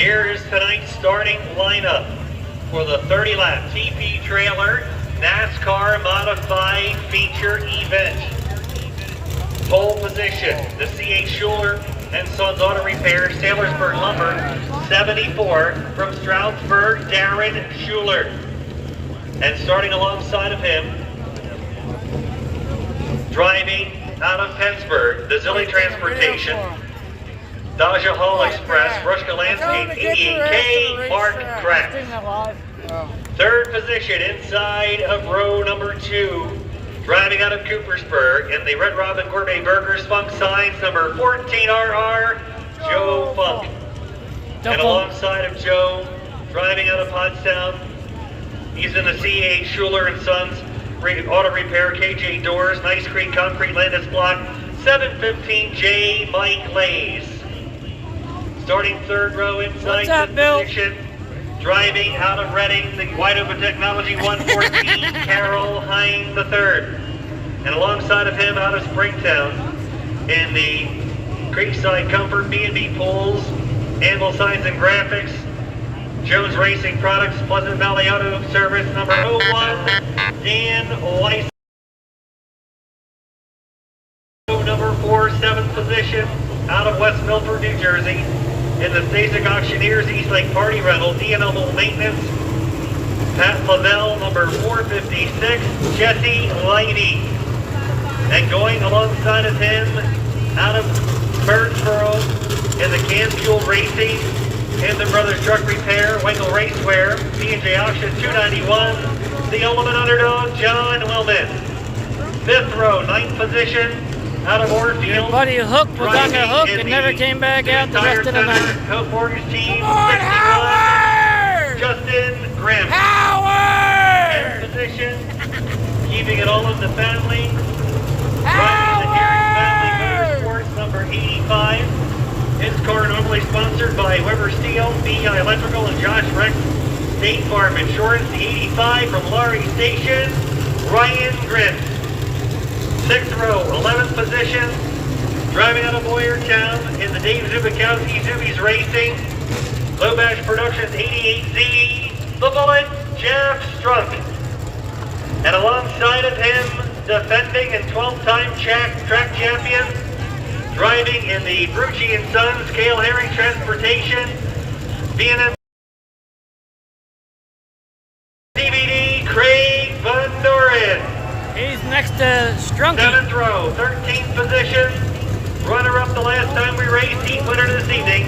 Here's tonight's starting lineup for the 30-lap TP Trailer NASCAR Modified Feature Event. Pole position, the C.H. Schuler and Sons Auto Repair, Sailorsburg Lumber, 74 from Stroudsburg, Darren Schuler. And starting alongside of him, driving out of Pennsburg, the Zilli Transportation, Daja Hall Express, Rushka Landscape, 88K, Mark Kraft. Third position inside of row number 2, driving out of Coopersburg in the Red Robin Gourmet Burgers Funk Signs, number 14RR, Joe Funk. And alongside of Joe, driving out of Pottstown, he's in the C.H. Schuler and Sons Auto Repair, KJ Doors, Nice Creek Concrete Landis Block, 715J Mike Lays. Starting third row inside the position, driving out of Reading, the Wide Open Technology 114, Carol Hine III. And alongside of him out of Springtown, in the Creekside Comfort B&B Pools, Anvil Signs and Graphics, Jones Racing Products, Pleasant Valley Auto Service, number 01, Dan Weiss. Number 4, 7th position, out of West Milford, New Jersey, in the Stasek Auctioneers Eastlake Party Rental, D&L Maintenance, Pat Lavelle, number 456, Jesse Leidy. And going alongside of him, out of Birdsboro, in the Can Fuel Racing, Hampton Brothers Truck Repair, Wengel Racewear, P&J Auction 291, the Ultimate Underdog, John Willman. 5th row, 9th position, out of Orfield. Buddy Hook was on the hook and never came back out the rest of the night. Hope Mortgage Team, Come on, 61, Howard! Justin Grimm. Howard! 10th position, keeping it all in the family. Howard! Driving the Harris Family Motorsports, number 85. His car normally sponsored by Weber Steel, BI Electrical, and Josh Rex State Farm Insurance. The 85 from Laurie Station, Ryan Grimm. 6th row, 11th position, driving out of Boyertown in the Dave Zubikowski Zubies Racing, Low Bash Productions 88Z, the Bullet, Jeff Strunk. And alongside of him, defending and 12-time track champion, driving in the Brucci and Sons, Cale Herring Transportation, B&M DVD, Craig Van Doren. He's next to Strunky. 7th row, 13th position, runner-up the last time we raced, heat winner this evening,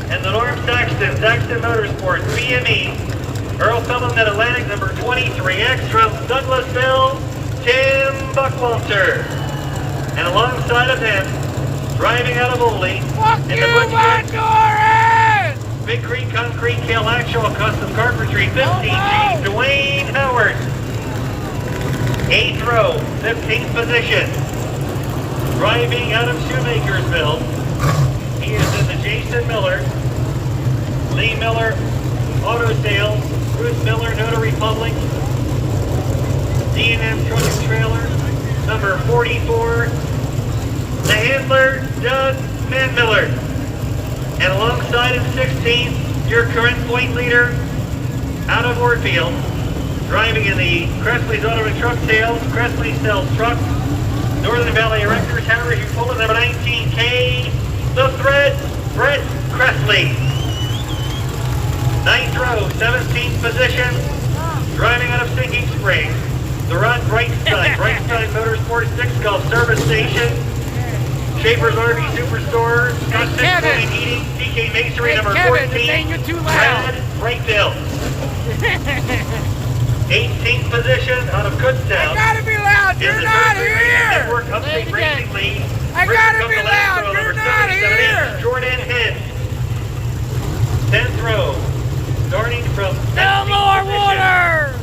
and the Norm Saxton Motorsports, BME, Earl Summerlin Atlantic, number 23X from Douglasville, Tim Buckwalter. And alongside of him, driving out of Oley, in the Van Doren! Big Creek Concrete, Cale Actual Custom Carpentry, 15G, Dwayne Howard. 8th row, 15th position, driving out of Shoemakersville, he is in the Jason Miller, Lee Miller Auto Sales, Ruth Miller Notary Public, D&M Truck and Trailer, number 44, the handler, Doug Van Miller. And alongside of 16th, your current point leader, out of Orfield, driving in the Cressley's Auto and Truck Sales, Cressley sells trucks, Northern Valley Erectors, Howard, you pull in number 19K, the Thread, Brett Cressley. 9th row, 17th position, driving out of Sinking Springs, the Rod Brightstein Motorsports 6 Gulf Service Station, Schaefer's RV Superstore, Scott Point Heating, TK Masonry, number 14, Brad Breakdale. 18th position out of Kutztown. I gotta be loud, you're not here! Network Upstate Racing League. I gotta be loud, you're not here! Jordan Hitt. 10th row, starting from No more water!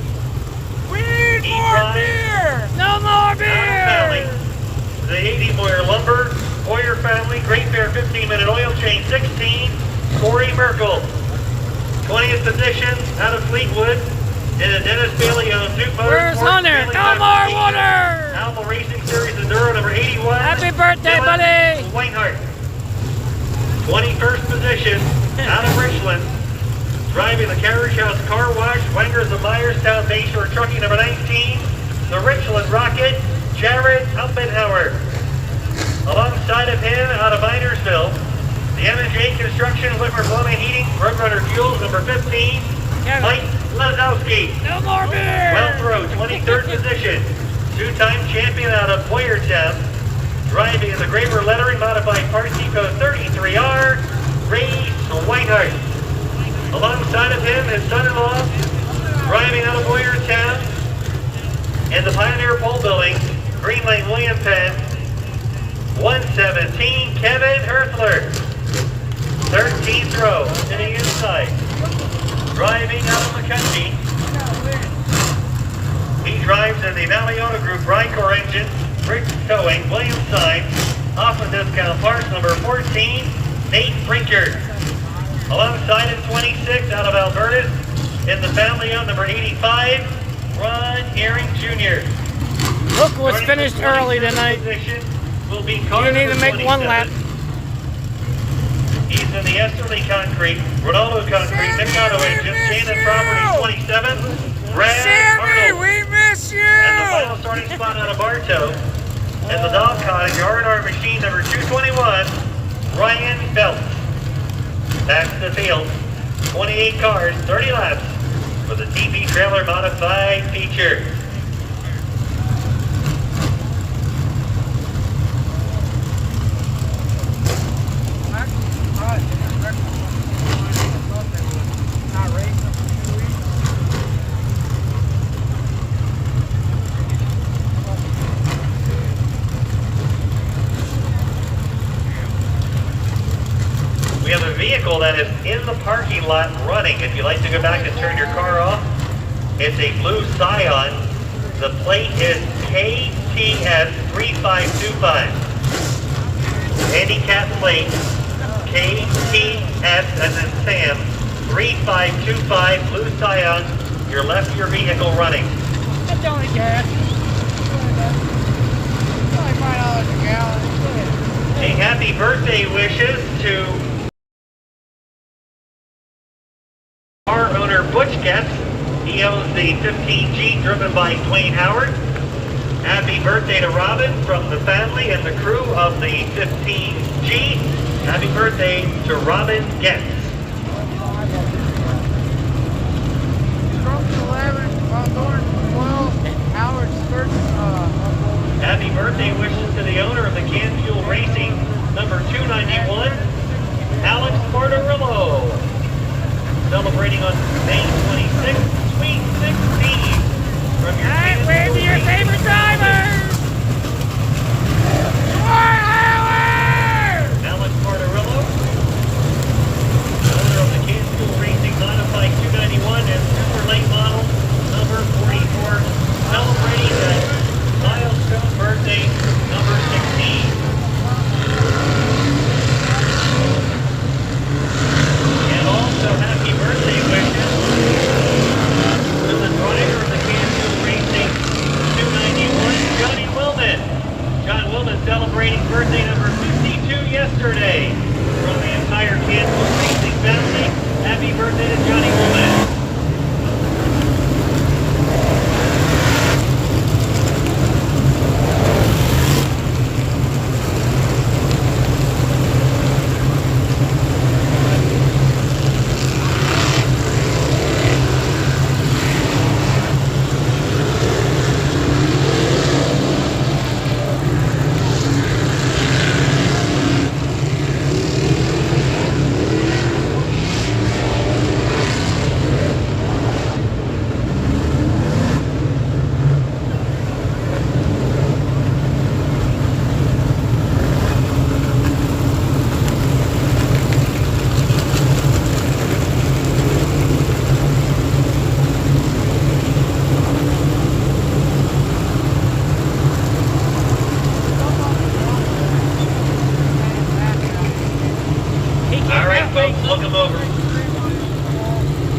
We need more beer! No more beer! The 80 Moyer Lumber, Boyer Family, Great Fair 15-minute oil change 16, Corey Merkel. 20th position out of Fleetwood, in the Dennis Bailey Duke Motorsports. Where's Hunter? No more water! Alpha Racing Series Enduro number 81. Happy birthday, buddy! Whitehart. 21st position out of Richland. Carriage House Car Wash, Wengers of Myerstown Bayshore Trucking number 19, the Richland Rocket, Jared Umpenhauer. Alongside of him, out of Minersville, the M&J Construction, Whitmer Plumbing and Heating, Roadrunner Fuels number 15, Mike Lazowski. No more beer! Wellthrow, 23rd position, two-time champion out of Boyertown, driving in the Graver Lettering Modified Parts Depot 33R, Ray Whitehart. Alongside of him, his son-in-law, driving out of Boyertown, in the Pioneer Pole Building, Green Lane William Penn, 117, Kevin Herfler. 13th row to the inside. Driving out of McCutcheon. He drives in the Valley Auto Group Rycor engine, Briggs Towing, Williams Sign, Hoffman Discount Parts number 14, Nate Brinker. Alongside in 26 out of Alberta, in the family on number 85, Ron Herring Jr. Hook was finished early tonight. Will be You need to make one lap. He's in the Esterly Concrete, Ronaldo Concrete, Mikado Engine, Shannon Properties 27, Brad Sammy, Arnold. we miss you! And the final starting spot out of Bartow. And the dog cottage, R&R machine number 221, Ryan Phelps. That's the field. 28 cars, 30 laps for the TP Trailer Modified feature. We have a vehicle that is in the parking lot running. If you'd like to go back and turn your car off, it's a blue Scion. The plate is KTS 3525. Handicap plate KTS as in Sam 3525 blue Scion. Your left your vehicle running. That's only gas. Only $5 a gallon. A happy birthday wishes to car owner Butch Getz. He owns the 15G driven by Dwayne Howard. Happy birthday to Robin from the family and the crew of the 15G. Happy birthday to Robin Getz. Happy birthday wishes to the owner of the Can Fuel Racing, number 291, Alex Porterillo. Celebrating on May 26th, Sweet 16. From your Alright, where are your favorite drivers? Alex Porterillo, owner of the Can Fuel Racing Modified 291 and Super Late Model, number 44, celebrating that milestone birthday, number 16. And also happy birthday wishes to the driver of the Can Fuel Racing 291, Johnny Willman. John Willman celebrating birthday number 52 yesterday. From the entire Can Fuel Racing family, happy birthday to Johnny Willman. Look him over.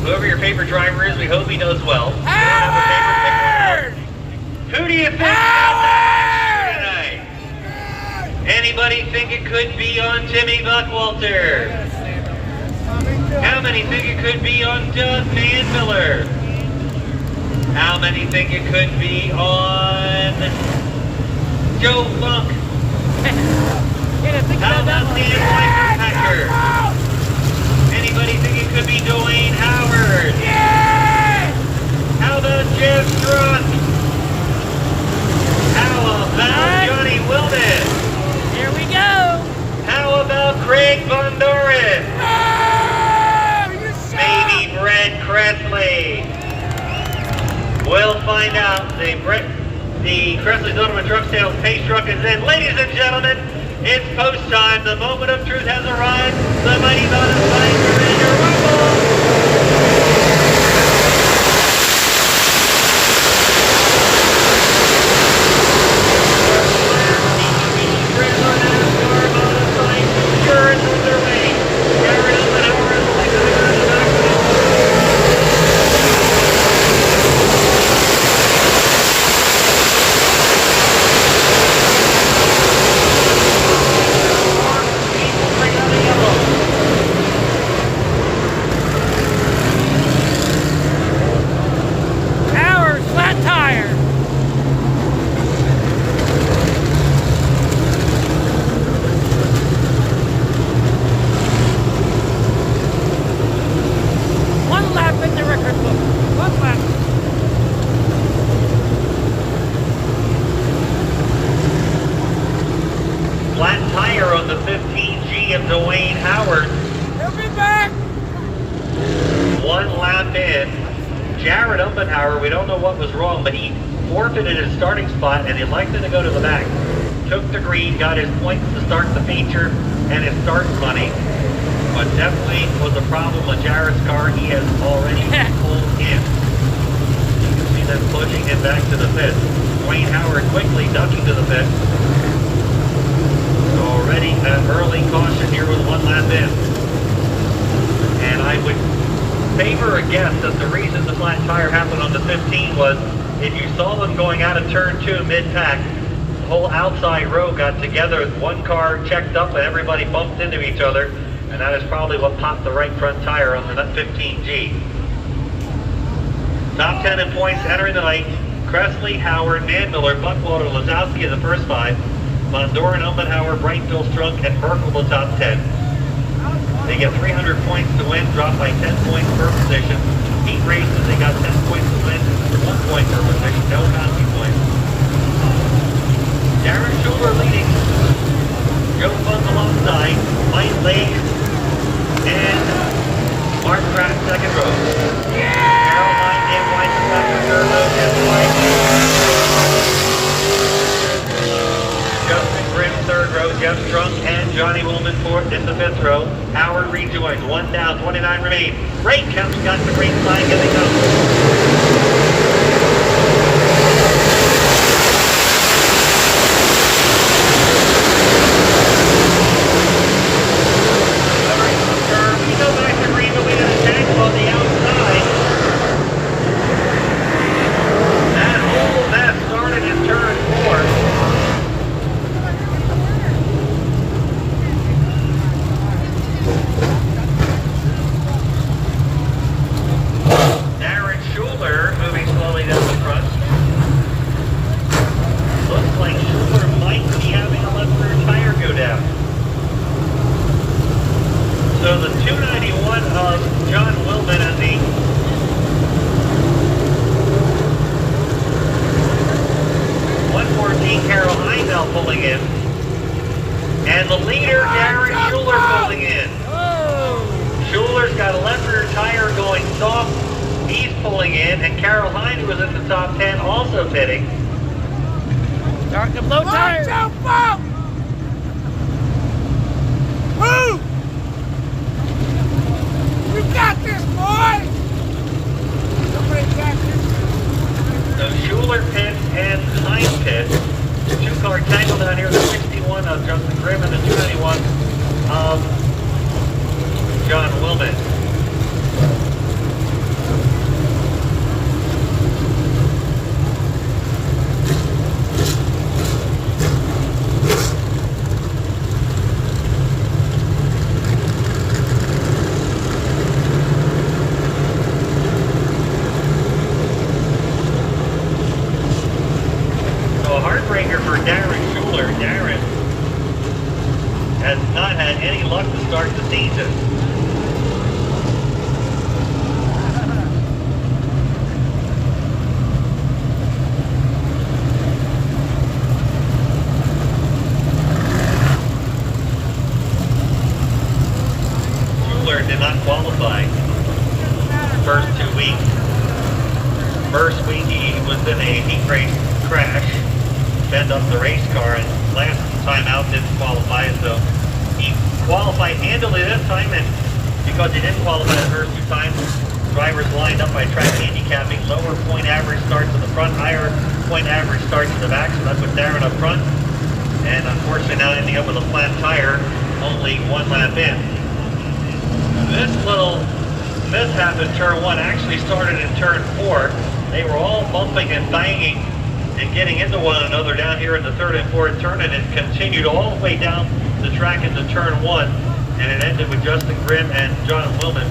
Whoever your favorite driver is, we hope he does well. Howard! Who do you think got tonight? Anybody think it could be on Timmy Buckwalter? How many think it could be on Doug Manmiller? How many think it could be on Joe Funk? How about Dan Weisenpacker? Anybody think it could be Dwayne Howard? How about Jeff Strunk? How about Johnny Wilden? Here we go. How about Craig Von Doren? Maybe Brett Kresley. We'll find out. The Kresley Donovan Truck Sales Pace Truck is in. Ladies and gentlemen, it's post time. The moment of truth has arrived. The mighty Bottom Signs are ready to rumble. Flat tire on the 15G of Dwayne Howard. He'll be back. 1 lap in. Jared Umbenhauer, we don't know what was wrong, but he forfeited his starting spot and elected to go to the back. Took the green, got his points to start the feature and his start money. But definitely was a problem with Jared's car. He has already pulled in. You can see them pushing him back to the pit. Dwayne Howard quickly ducking to the pit. So already an early caution here with 1 lap in. And I would favor a guess that the reason the flat tire happened on the 15 was if you saw them going out of turn 2 mid-pack, the whole outside row got together, one car checked up and everybody bumped into each other, and that is probably what popped the right front tire on the 15G. Top 10 in points entering the night. Kresley, Howard, Manmiller, Buckwater, Lazowski in the first 5. Von Doren, Umbenhauer, Brightville, Strunk, and Merkel the top 10. They get 300 points to win, drop by 10 points per position. Heat races, they got 10 points to win, 1 point per position, no penalty points. Darren Schuler leading. Joe Funk alongside. Mike Lake and Mark Pratt second row. Caroline and Weisenbacher third row, Jeff White. Justin Grimm third row, Jeff Strunk and Johnny Woolman fourth in the 5th row. Howard rejoins, 1 down, 29 remain. Great Kemp's got the green flag, here they come. We go back to green, but we got a tank on the outside. That whole mess started in turn 4. Darren Schuler moving slowly down the front. Looks like Schuler might be having a left rear tire go down. So the 291 of John Wilman and the 114 Carol Heindel pulling in. And the leader, Darren Schuler, pulling in. Schuler's got a left rear tire going soft. He's pulling in. And Carol Hine, who was in the top 10, also pitting. Starting to blow tires. Move! You got this, boy! Somebody got this. So Schuler pits and Hine pits. The 2-car tangle down here, the 61 of Justin Grimm and the 291 of John Wilman. a heartbreaker for Darren Schuler. Darren has not had any luck to start the season. Schuler did not qualify the first 2 weeks. First week he was in a heat race crash, bent up the race car, and last time out didn't qualify, so he qualified handily this time, and because he didn't qualify the first 2 times, drivers lined up by track handicapping, lower point average starts in the front, higher point average starts in the back, so that's what Darren up front, and unfortunately now ending up with a flat tire, only 1 lap in. This little mishap in turn 1 actually started in turn 4. They were all bumping and banging and getting into one another down here in the 3rd and 4th turn, and it continued all the way down the track into turn 1, and it ended with Justin Grimm and John Willman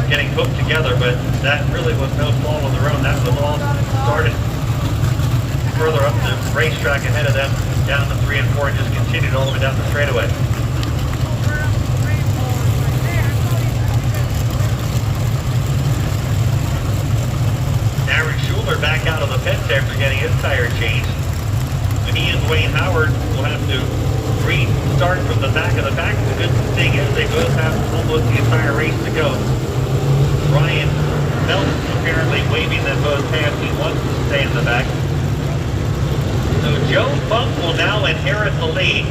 getting hooked together, but that really was no fault of their own. That was all started further up the racetrack ahead of them down to 3 and 4 and just continued all the way down the straightaway. Darren Schuler back out of the pits after getting his tire changed. And he and Wayne Howard will have to restart from the back of the pack. The good thing is they both have almost the entire race to go. Ryan Phelps apparently waving them both past. He wants to stay in the back. So Joe Funk will now inherit the lead.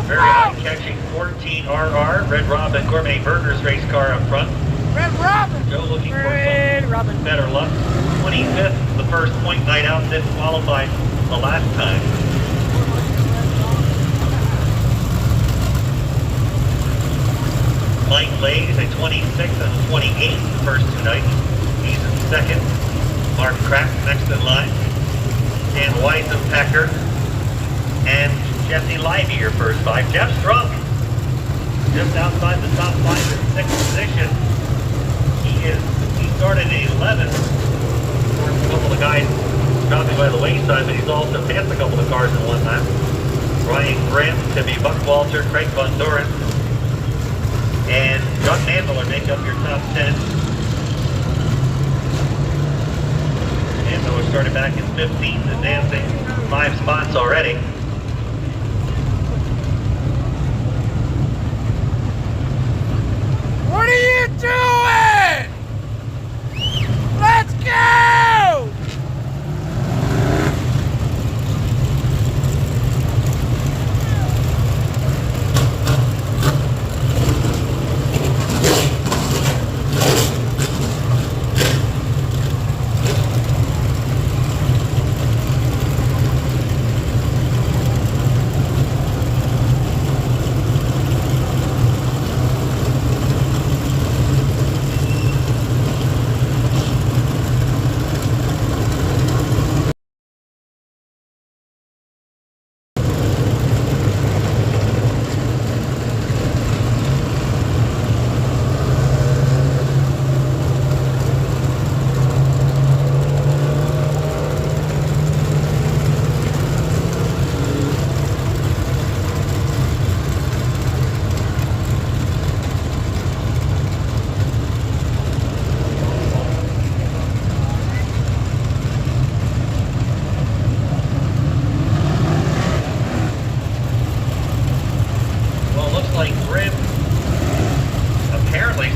Very eye-catching 14RR Red Robin Gourmet Burgers race car up front. Red Robin. Joe looking for some better luck. 25th, the first point night out, didn't qualify the last time. Mike Lade is a 26th and 28th the first 2 nights. He's in 2nd. Mark Kraft next in line. Dan Weisenpecker and Jesse Livey your first 5. Jeff Strunk just outside the top 5 in 6th position. He started at 11th. Of course, a couple of guys dropping by the wayside, but he's also passed a couple of cars in 1 lap. Ryan Grimm, Timmy Buckwalter, Craig Von Doren, and John Mandler make up your top 10. And so we started back in 15th, advancing 5 spots already. What are you doing? Let's go!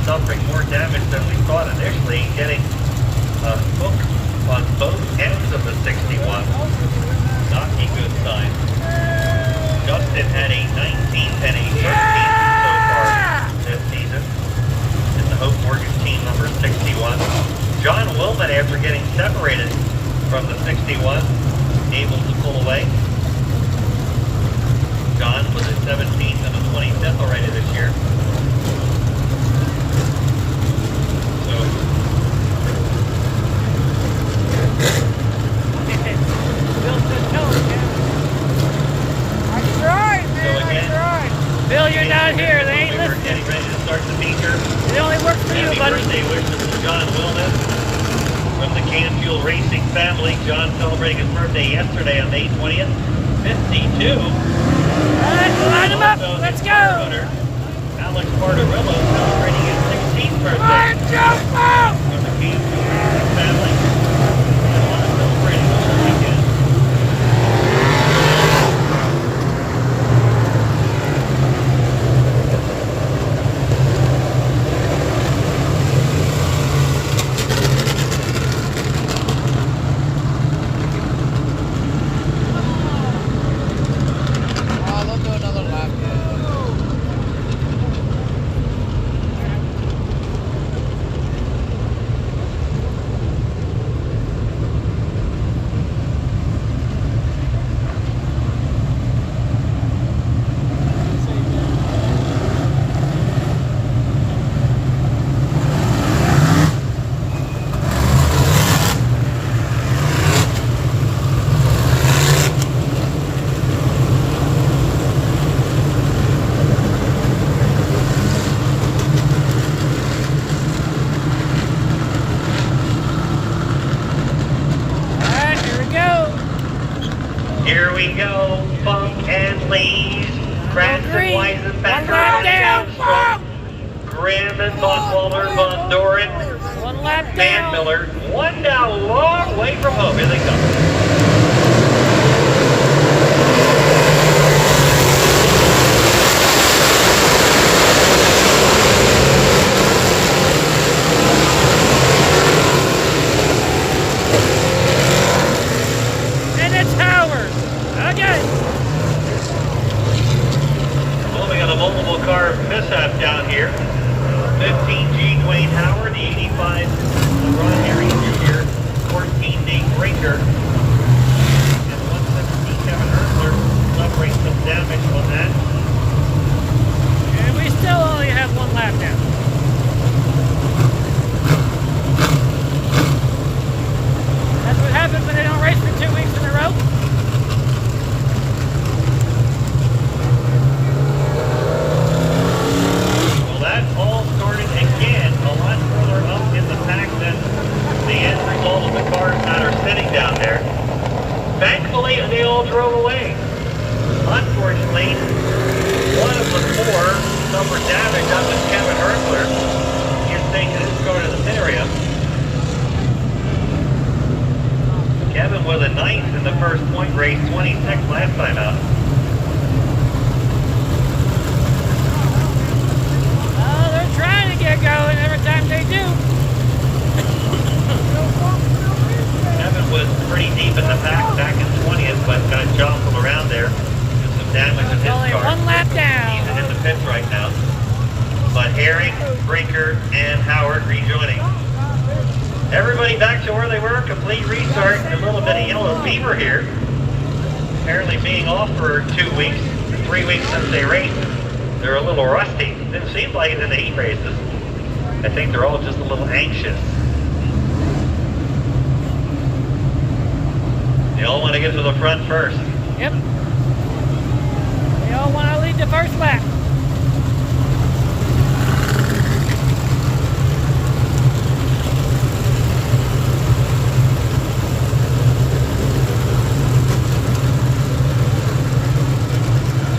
Suffering more damage than we thought initially, getting a hook on both ends of the 61. Not a good sign. Justin had a 19th and a 13th so far this season in the Hope Mortgage team number 61. John Willman, after getting separated from the 61, able to pull away. John was a 17th and a 25th already this year. Bill, you're not here. They ain't listening. Getting ready to start the feature. It only works for you, buddy. Happy birthday wishes to John Willman from the Can Fuel Racing family. John celebrating his birthday yesterday on May 20th. 52. Line them up. Also, Let's his go. car owner, Alex Bartorillo, celebrating his 16th birthday. Line jump up. From the King family. And a lot of celebrating over the weekend. Oh, they'll do another lap. Alright, here we go. Here we go. Funk and Lee's. Cranston, Green. Weisenbacher, One lap down. Armstrong, Grandin, Buckwalder, Von Doren, One lap Van down. Miller. One down, long way from home. Here they come. And it's Howard. Okay. Well, we got a multiple car mishap down here. 15G Dwayne Howard, the 85 Ron Harry Jr., 14 Nate Brinker, and 117 Kevin Ersler suffering some damage on that. And we still only have one lap down. That's what happens when they don't race for 2 weeks in a row. Well, that all started again a lot further up in the pack than the end result of the cars that are sitting down there. Thankfully, they all drove away. Unfortunately, one of the four suffered damage. That was Kevin Ersler. He's taking his car to the pit area. Kevin was a ninth in the first point race, 26th last time out. Oh, they're trying to get going every time they do. Kevin was pretty deep in the pack back in 20th, but got jostled around there. Did some damage in his Only car. one lap He's down. in the pits right now. But Herring, Brinker, and Howard rejoining. Everybody back to where they were, complete restart, and a little bit of yellow fever here. Apparently being off for 2 weeks, 3 weeks since they raced. They're a little rusty. Didn't seem like it in the heat races. I think they're all just a little anxious. They all want to get to the front first. Yep. They all want to lead the first lap.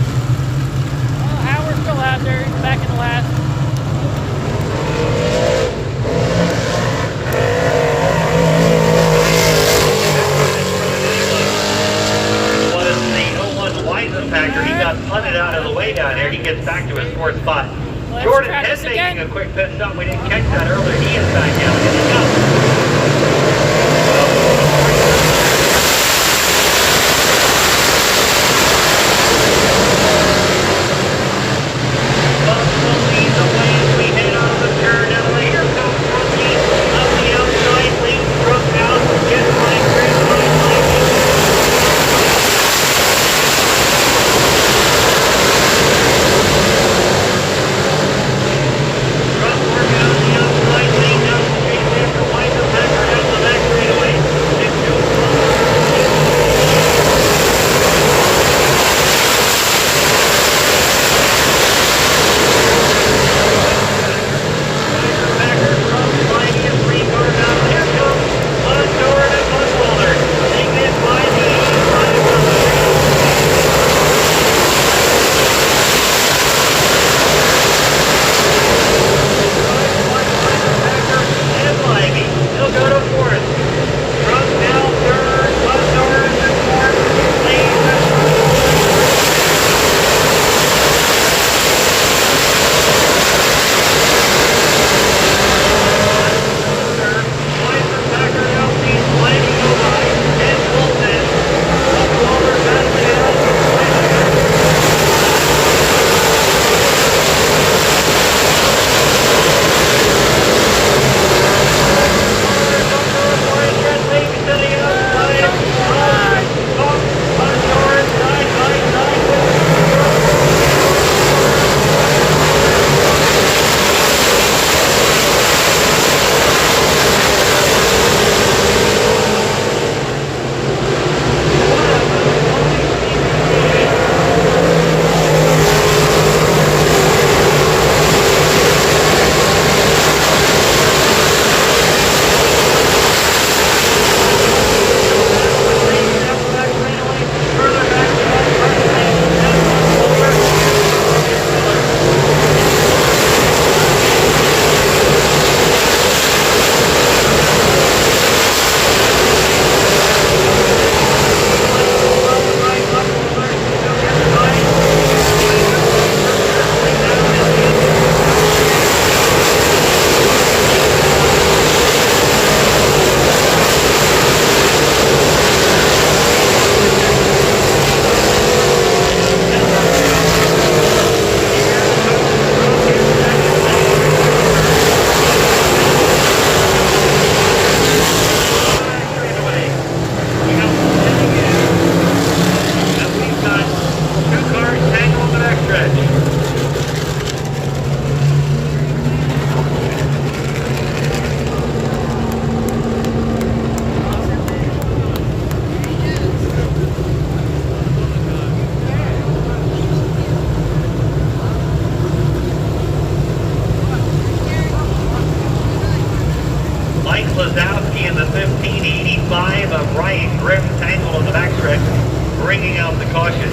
Oh, Howard's still out there. He's back in the last. Was the 01 Weisenbacher. He got punted out of the way down there. He gets back to his fourth spot. Let's Jordan try Head this making again. a quick pit stop. We didn't catch that earlier. He is back down. Here he goes. Slowly away as we head out of the turn. Now here comes Brookie up the outside. Leads Brooke out. Gets line green, line lightning. Truck working on the outside lane. Now chase after Weisenbacher. bringing out the caution.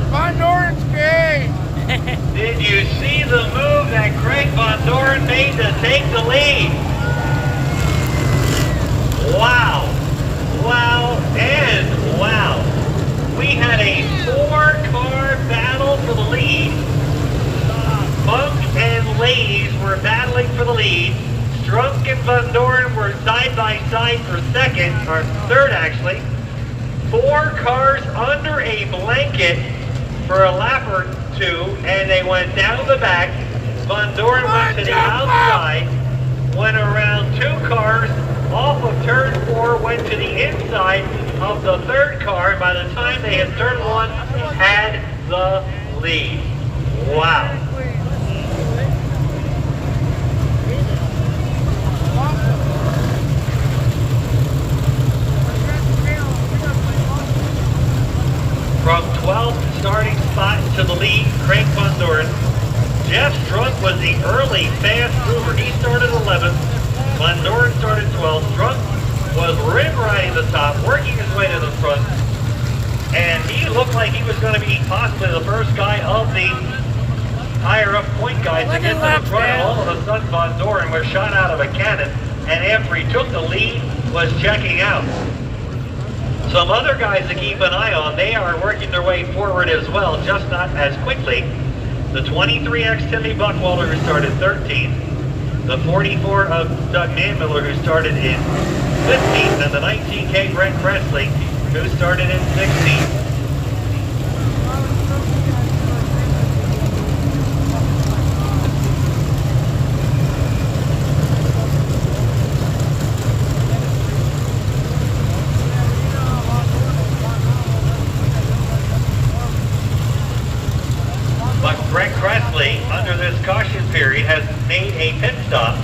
Von Doren's great. Did you see the move that Craig Von Doren made to take the lead? Wow. Wow and wow. We had a 4-car battle for the lead. Funk and Ladies were battling for the lead. Strunk and Von Doren were side by side for second, or third actually. 4 cars under a blanket for a lap or two, and they went down the back. Von Doren went to the outside, went around 2 cars, off of turn 4, went to the inside of the 3rd car, and by the time they had turn 1, had the lead. Wow. From 12th starting spot to the lead, Craig Von Doren. Jeff Strunk was the early fast mover. He started 11th. Von Doren started 12th. Strunk was rim riding the top, working his way to the front. And he looked like he was going to be possibly the first guy of the higher up point guys to get to the front. And all of a sudden, Von Doren was shot out of a cannon. And after he took the lead, was checking out. Some other guys to keep an eye on, they are working their way forward as well, just not as quickly. The 23X Timmy Buckwalter, who started 13th. The 44 of Doug Manmiller, who started in 15th. And the 19K Brent Presley, who started in 16th. Under this caution period has made a pit stop,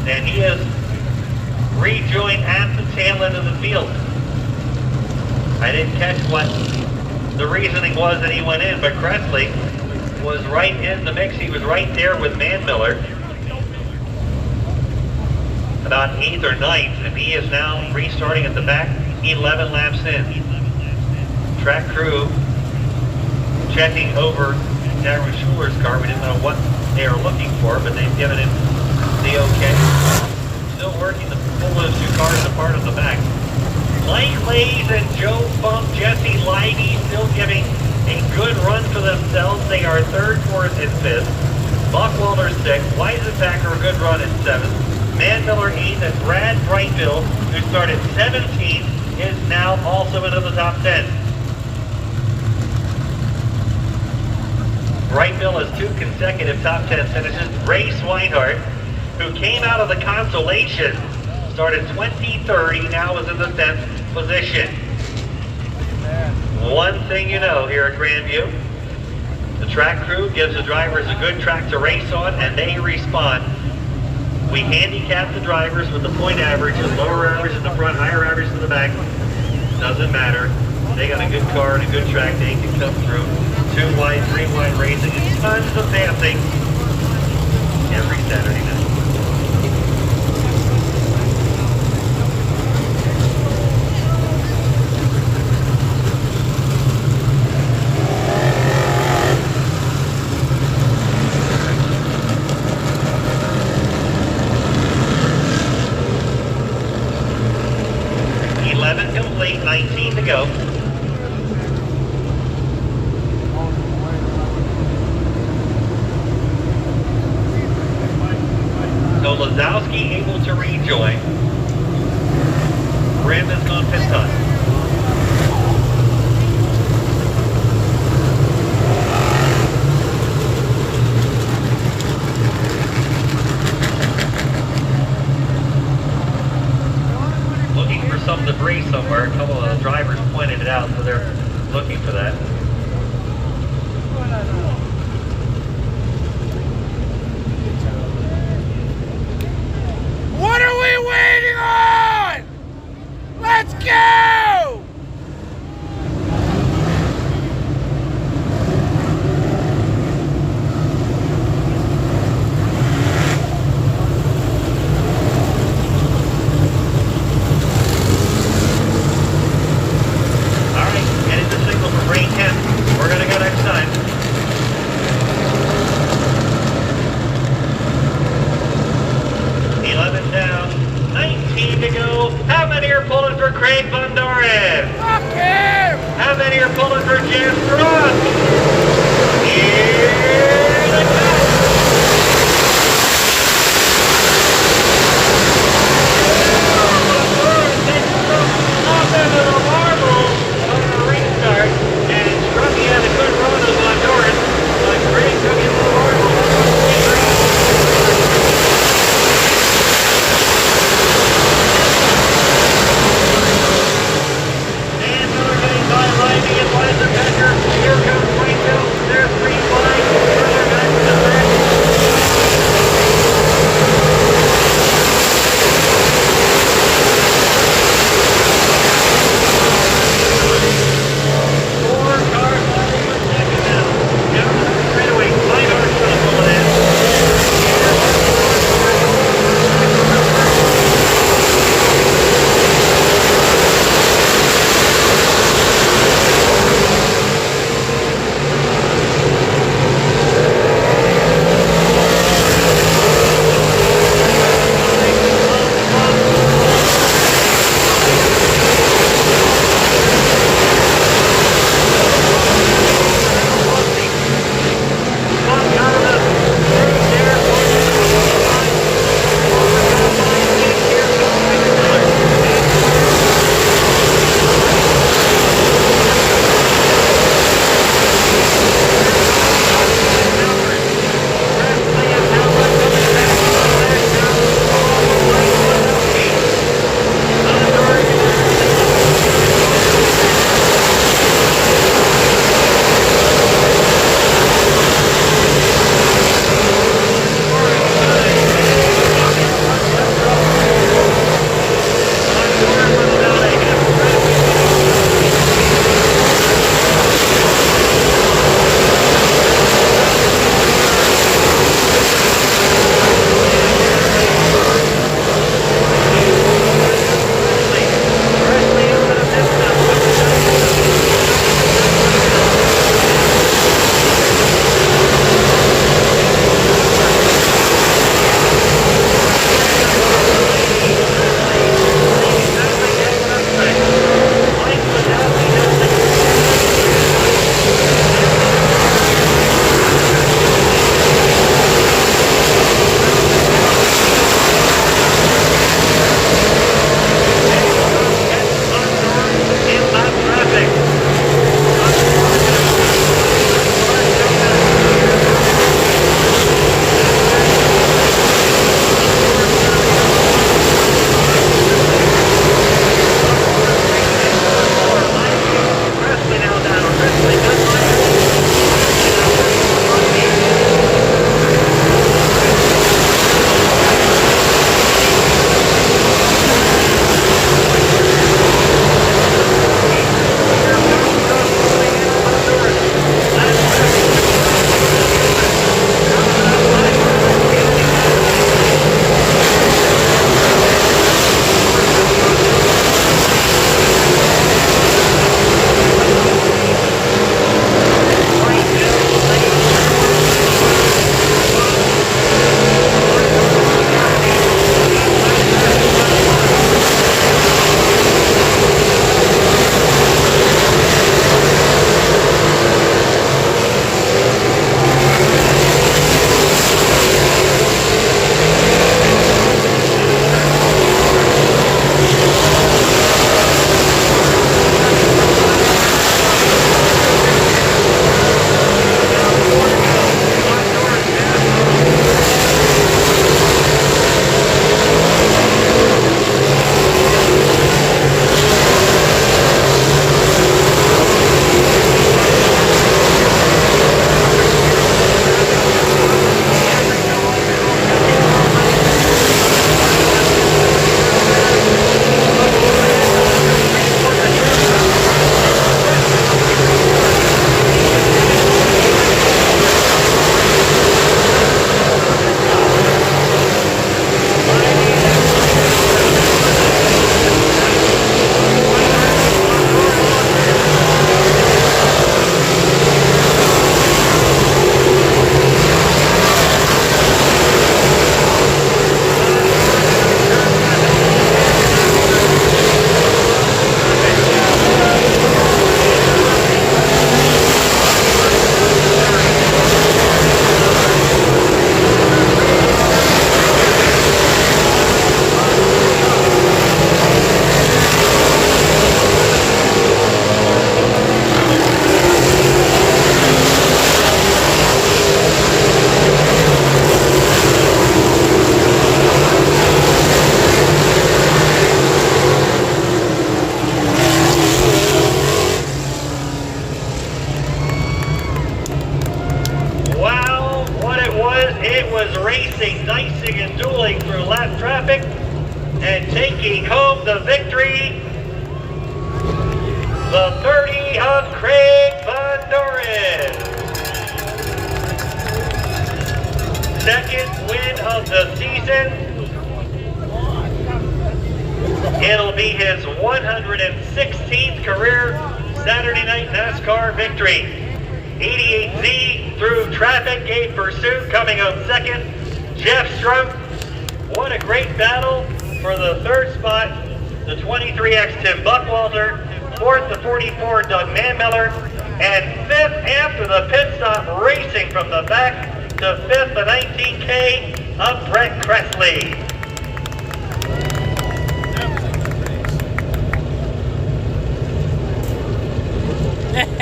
and he has rejoined at the tail end of the field. I didn't catch what the reasoning was that he went in, but Cressley was right in the mix. He was right there with Manmiller, about 8th or 9th, and he is now restarting at the back, 11 laps in. Track crew checking over Darren Schuler's car. We didn't know what they are looking for, but they've given him the okay. Still working to pull those 2 cars apart at the back. Mike Lays and Joe Funk, Jesse Leidy still giving a good run for themselves. They are 3rd, 4th, and 5th. Buckwalter 6th. Weisenbacher a good run in 7th. Manmiller 8th, and Brad Brightville, who started 17th, is now also into the top 10. Brightville has 2 consecutive top 10 finishes. Ray Swinehart, who came out of the consolation, started 23rd, he now is in the 10th position. One thing you know here at Grandview, the track crew gives the drivers a good track to race on, and they respond. We handicap the drivers with the point averages, lower average in the front, higher average in the back. Doesn't matter. They got a good car and a good track, they can come through. 2 wide, 3 wide racing, and tons of dancing every Saturday night. Complete, 19 to go. So Lazowski able to rejoin. Rim has gone pit time. Some debris somewhere. A couple of the drivers pointed it out, so they're looking for that. for Craig Von Doren. Fuck him! How many are pulling for Jeff Strunk? Here they come. Off into the marble on a restart, and Strunk had a good run of Von Doren, but Craig took it to the marble. And Miller getting by Livey and Weiser Becker. Here comes Wayne dicing and dueling through lap traffic and taking home the victory, the 30 of Craig Von Doren. Second win of the season. It'll be his 116th career Saturday night NASCAR victory. 88Z through traffic, gave pursuit, coming up second. Jeff Strunk, what a great battle for the third spot. The 23X Tim Buckwalter, fourth the 44 Doug Manmiller, and fifth after the pit stop, racing from the back to fifth the 19K of Brett Kressley. Get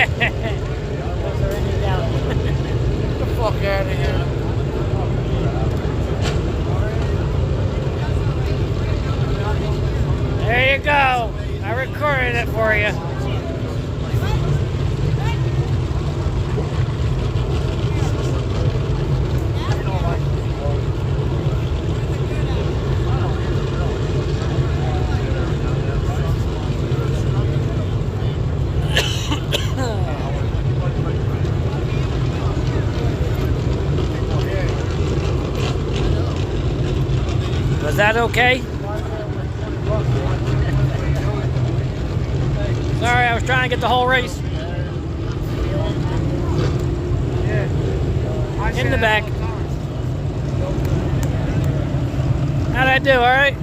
the fuck out of here. There you go. I recorded it for you. Was that okay? Sorry, I was trying to get the whole race. In the back. How'd I do, all right?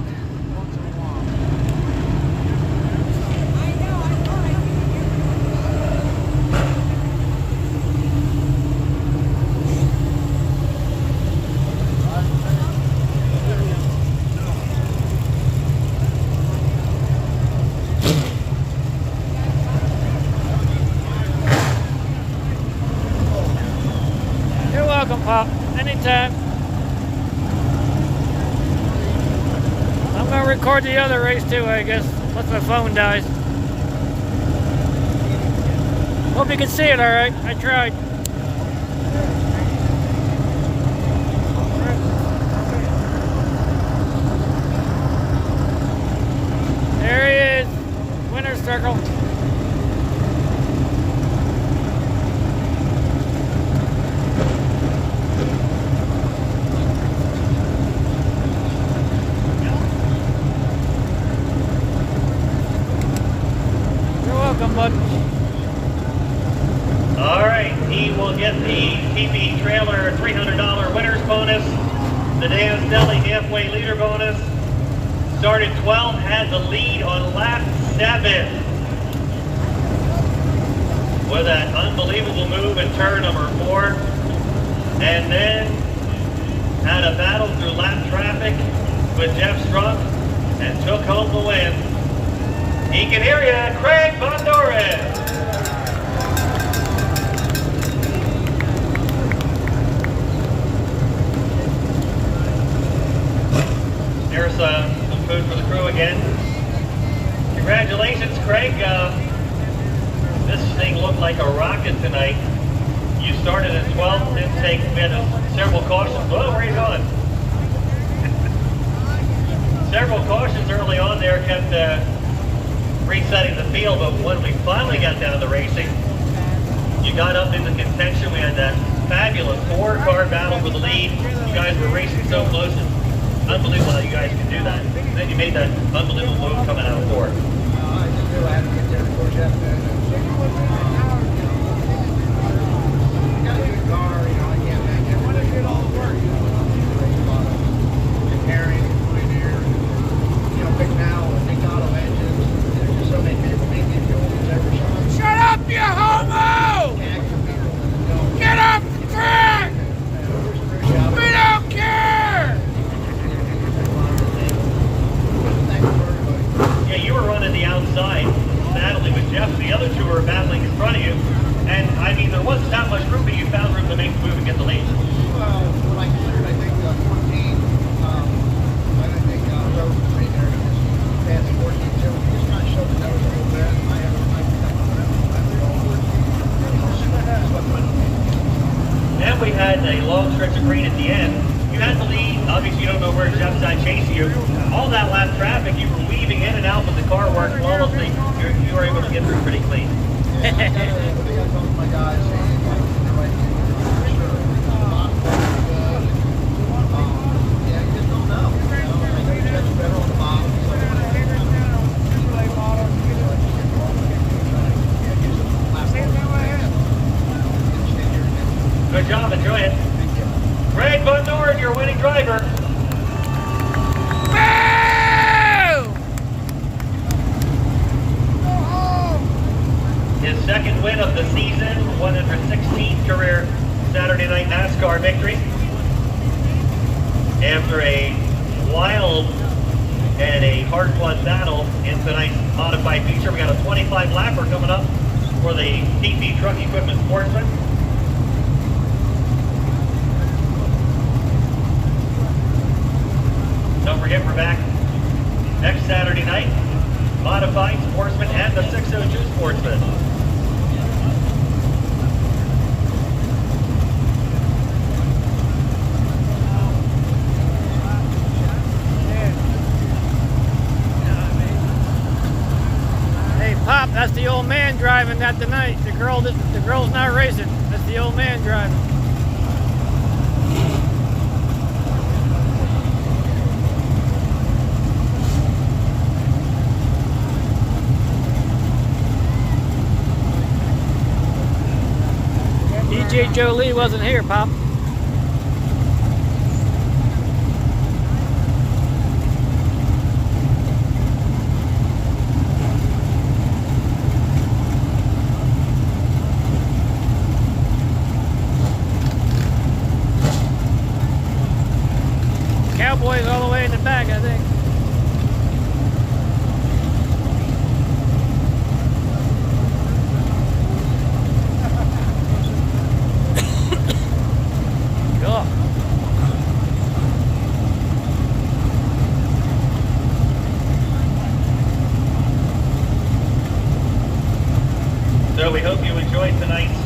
Pop, anytime. I'm gonna record the other race too, I guess, once my phone dies. Hope you can see it all right. I tried. There he is, winner's circle. All right, he will get the TP trailer $300 winner's bonus, the Dan's Deli halfway leader bonus. Started 12th, had the lead on lap 7 with that unbelievable move in turn number 4, and then had a battle through lap traffic with Jeff Strunk and took home the win. He can hear you, Craig Von Doren. There's some food for the crew again. Congratulations, Craig. This thing looked like a rocket tonight. You started at 12th, didn't take several cautions. Whoa, where are you going? Several cautions early on there kept resetting the field, but when we finally got down to racing, you got up into contention. We had that fabulous 4-car battle for the lead. You guys were racing so close. It's unbelievable how you guys can do that. And then you made that unbelievable move coming out of 4. Shut up, you homo! Get off the track! We don't care! Yeah, you were running the outside, battling with Jeff. The other two were battling in front of you. And, I mean, there wasn't that much room, but you found room to make the move and get the lead. Well, when I cleared, I think 14, I think Rose was right there. Past 14, so we just kind of showed the nose a little bit. Then we had a long stretch of green at the end. You had the lead up obviously you don't know where Jeff's at chasing you. All that last traffic, you were weaving in and out, but the car worked flawlessly. You were able to get through pretty clean. Yeah, I gotta talk to my guys. They're right for sure. Yeah, you just don't know. I know Jeff's better on the bottom. Good job, enjoy it. Greg Van Doren, your winning driver. His second win of the season, 116th career Saturday night NASCAR victory. After a wild and a hard-fought battle in tonight's modified feature, we got a 25 lapper coming up for the TP Truck Equipment Sportsman. Don't forget, we're back next Saturday night. Modified Sportsman and the 602 Sportsman. Hey, Pop, that's the old man driving that tonight. The girl's not racing. That's the old man driving. DJ Jolie wasn't here, Pop. Cowboys all the way in the back, I think. So we hope you enjoyed tonight's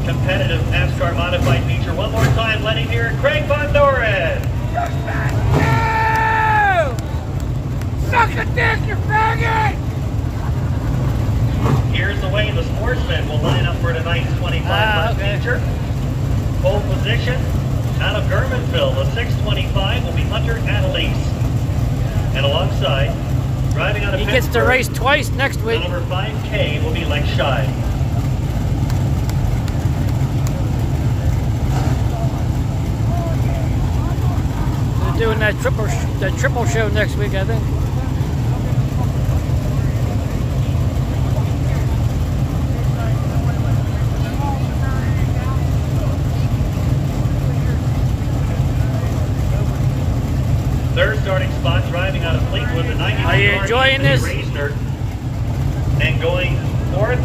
competitive NASCAR modified feature. One more time, letting hear Greg Van Doren. Suck a dick, you faggot! Here's the way the Sportsman will line up for tonight's 25 feature. Pole position out of Germanville, the 625 will be Hunter Annalise. And alongside, driving out of He gets to Pittsburgh, race twice next the week. number 5K will be Lex Scheid. They're doing that triple show next week, I think. Third starting spot, driving out of Fleetwood, the 99 Are you enjoying this? Reisner. And going fourth,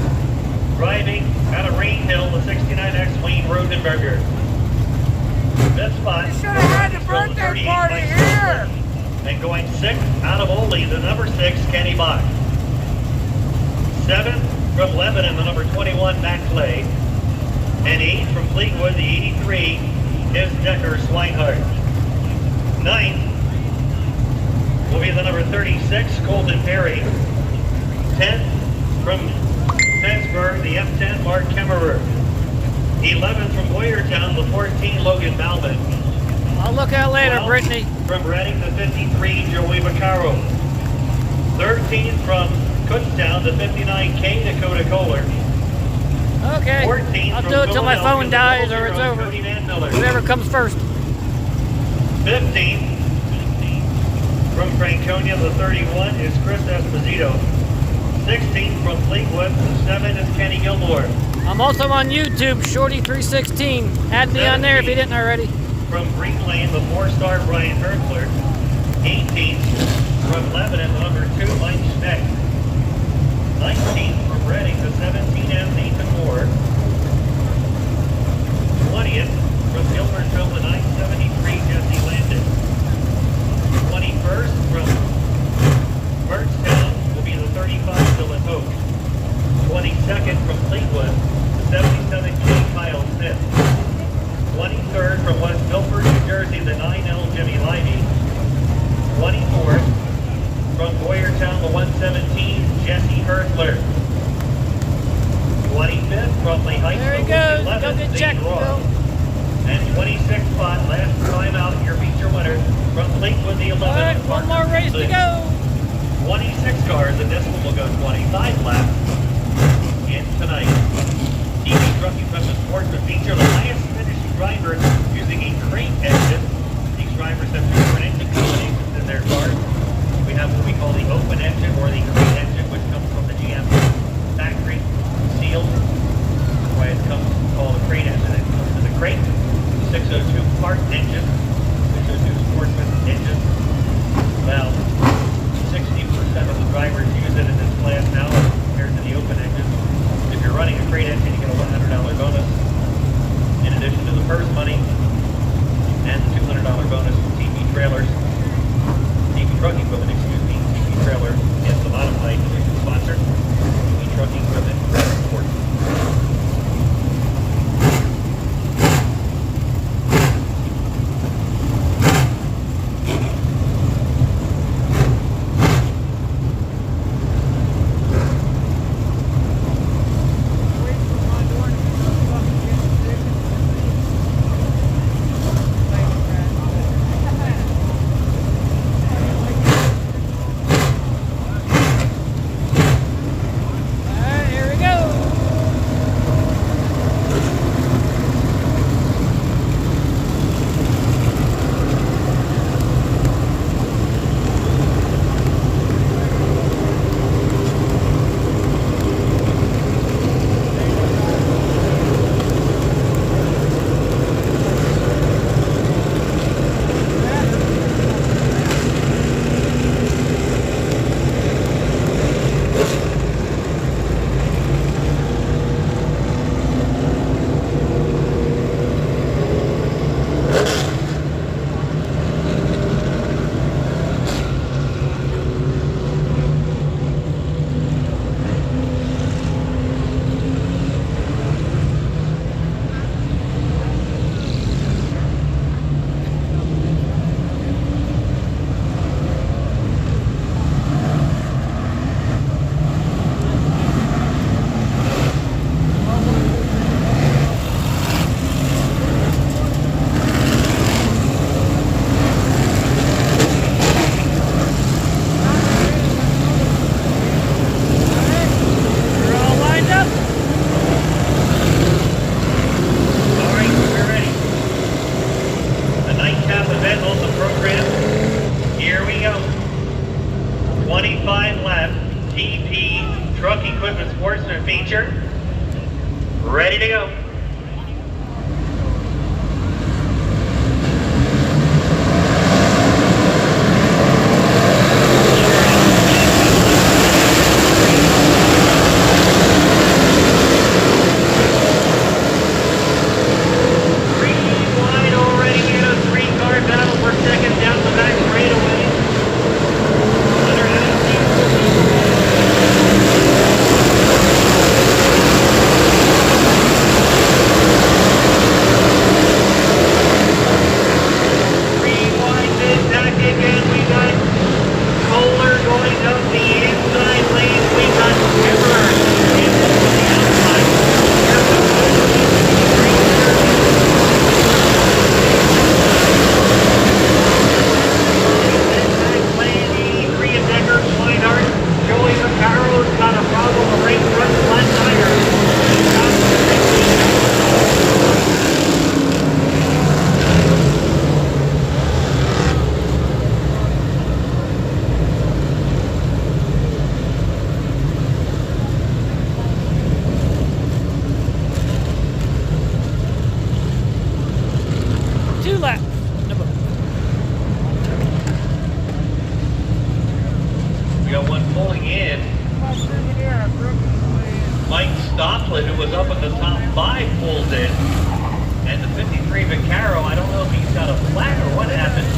driving out of Rain Hill, the 69X Wayne Rodenberger. Fifth spot, You should have had the from birthday 38 party Mike here! Silver. And going sixth out of Ole, the number 6, Kenny Bach. Seventh from Lebanon, the number 21, Matt Clay. And eighth from Fleetwood, the 83, is Decker Swinehart. Ninth will be the number 36, Colton Perry. 10th from Pittsburgh, the F10, Mark Kemmerer. 11th from Boyertown, the 14, Logan Malvin. I'll look out later, 12th Brittany. from Reading, the 53, Joey Vaccaro. 13th from Kutztown, the 59K, Dakota Kohler. Okay. 14th I'll from do it till my phone Philadelphia, dies or it's over. Cody Van Miller. Whoever comes first. 15th from Franconia, the 31, is Chris Esposito. 16th from Fleetwood, the 7 is Kenny Gilmore. I'm also on YouTube, Shorty316. Add me on there if you didn't already. From Green Lane, the 4-star Brian Hertzler. 18th from Lebanon, the number 2, Mike Schneck. 19th from Reading, the 17M, Nathan Moore. 20th from Gilbertville, the 973, Jesse Landon. 21st from Birchtown will be the 35, Dylan Hope. 22nd from Fleetwood, the 77K, Kyle Smith. 23rd from West Milford, New Jersey, the 9L, Jimmy Livey. 24th. From Boyertown to 117, Jesse Ertler. 25th from Lehighton There he to goes. 11th, Go get Zane checked, Ross. Bill. And 26th spot, last time out, your feature winner from Fleetwood, the 11th. All right, one more race to go. 26 cars, and this one will go 25 laps in tonight. TV Trucking from the Sportsman feature, the highest finishing driver using a crate engine. These drivers have different engine combinations in their cars. We have what we call the open engine or the crate engine, which comes from the GM factory, sealed. That's why it comes called a crate engine. It comes in a crate. 602 part engine, 602 Sportsman engine. Well, 60% of the drivers use it in this class now compared to the open engine. If you're running a crate engine, you get a $100 bonus in addition to the purse money and the $200 bonus from TV Trailers. TV Trucking Equipment, TV Trailer is the modified sponsor. TV Trucking Equipment Report. All right, here we go. We're all lined up. All right, we're ready. The nightcap event on the program. Here we go. 25 lap TP Truck Equipment Sportsman feature. Ready to go. Three wide already in a three-car battle for second down the back straightaway. Under three wide mid-pack again. We got Kohler going up the inside lane. We got Timber in the outside. Here's the Kohler in the green jersey. Joey Vaccaro's got a problem with right front flat tire. Two laps. We got one pulling in. Mike Stoplin, who was up in the top five, pulled in. And the 53 Vaccaro, I don't know if he's got a flat or what happened.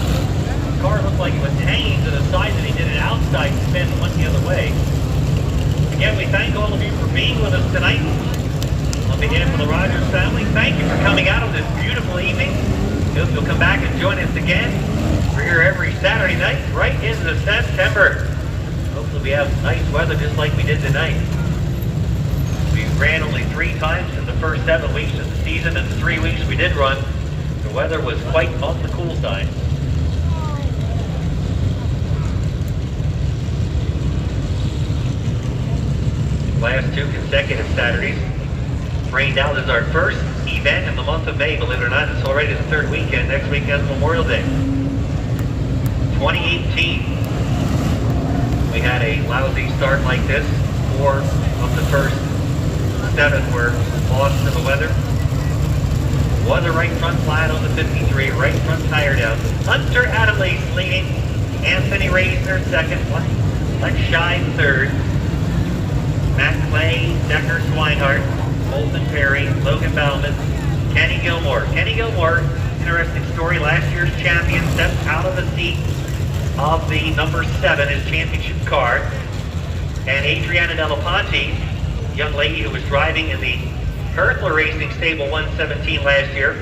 The car looked like it was hanging to the side that he did an outside spin and went the other way. Again, we thank all of you for being with us tonight. On behalf of the Rogers family, thank you for coming out on this beautiful evening. Hope you'll come back and join us again. We're here every Saturday night, right into September. Hopefully we have nice weather just like we did tonight. We ran only 3 times in the first 7 weeks of the season, and the 3 weeks we did run, the weather was quite on the cool side. Last 2 consecutive Saturdays rained out. This is our first event in the month of May, believe it or not. It's already the 3rd weekend. Next weekend is Memorial Day. 2018, we had a lousy start like this. 4 of the first 7 were lost to the weather. Was a right front flat on the 53, right front tire down. Hunter Adelaide leading, Anthony Reisner second, Lex Scheib third, Matt Clay, Decker Swinehart, Colton Perry, Logan Bauman, Kenny Gilmore. Kenny Gilmore, interesting story, last year's champion, stepped out of the seat of the number 7, his championship car. And Adriana Delaponte, young lady who was driving in the Herthler Racing Stable 117 last year.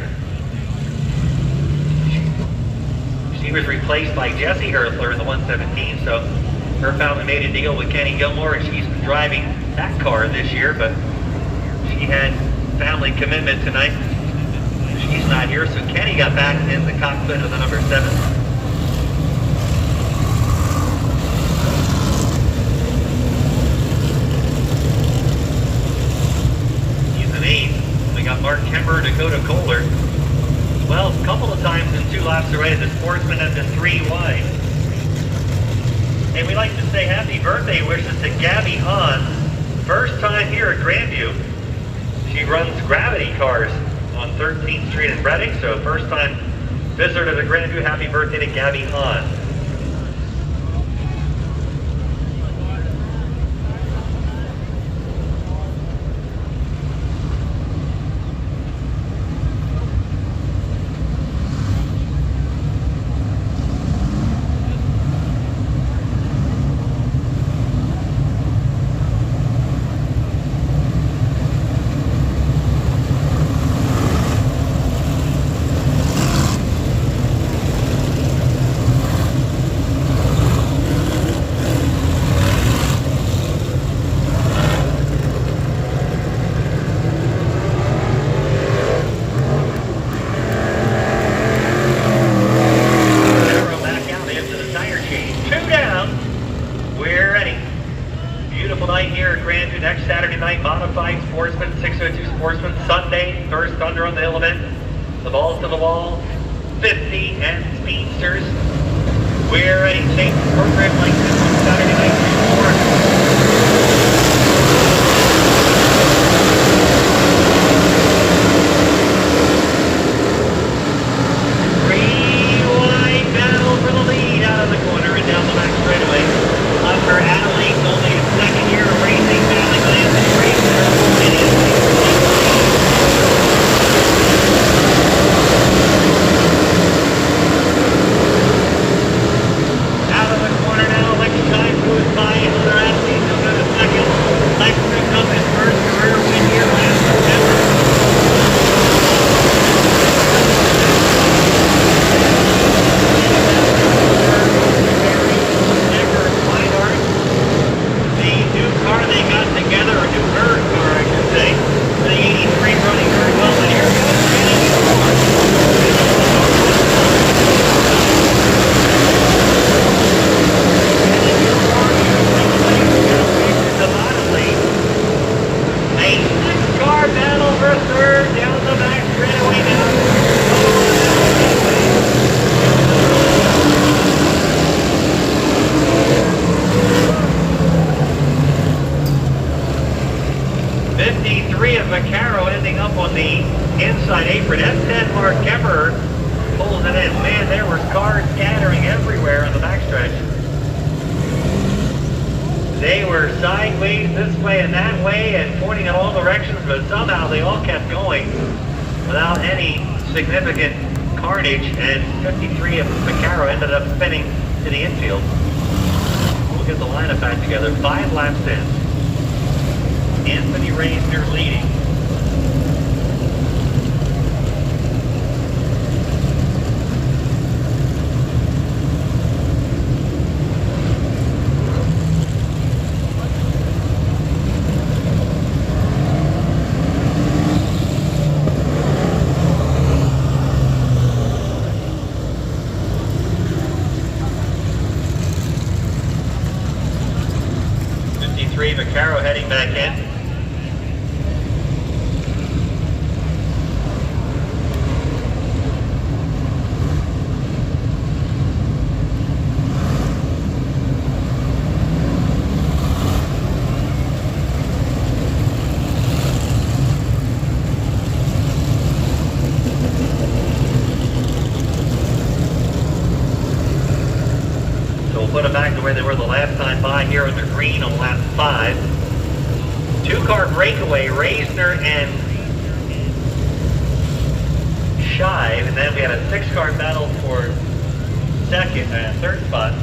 She was replaced by Jessie Herthler in the 117, so her family made a deal with Kenny Gilmore, and she's been driving that car this year, but she had family commitment tonight. She's not here, so Kenny got back in the cockpit of the number 7. We got Mark Kemper, Dakota Kohler. Well, a couple of times in 2 laps already, the sportsmen have been 3 wide. And we'd like to say happy birthday wishes to Gabby Hahn. First time here at Grandview. She runs gravity cars on 13th Street in Reading, so first time visitor to Grandview. Happy birthday to Gabby Hahn. Sportsman, 602 Sportsman, Sunday, first Thunder on the Hill event. The balls to the wall, 50 and speedsters. We're ready to take the program like this on Saturday night before. Battle for the lead out of the corner and down the back straightaway. Hunter Adelaide, only his 2nd year of racing, battling with Anthony Reisner. Out of the corner now, Lex Scheib goes by Hunter Adelaide, he'll go to 2nd. Lex picked up his first career win here last September. They got together, a new bird car, I should say. The 83 running very well, and here goes Kenny Gilmore. A 6-car battle for 3rd down the back straightaway now. 53 of Vaccaro ending up on the inside apron. F10 Mark Kemper pulls it in. Man, there were cars scattering everywhere on the backstretch. They were sideways this way and that way and pointing in all directions, but somehow they all kept going without any significant carnage, and 53 of Vaccaro ended up spinning to the infield. We'll get the lineup back together. 5 laps in. Anthony Reisner leading. 3, Vaccaro heading back in. Put them back to where they were the last time by here on the green on lap 5. 2-car breakaway, Reisner and Shive, and then we had a 6-car battle for third spot.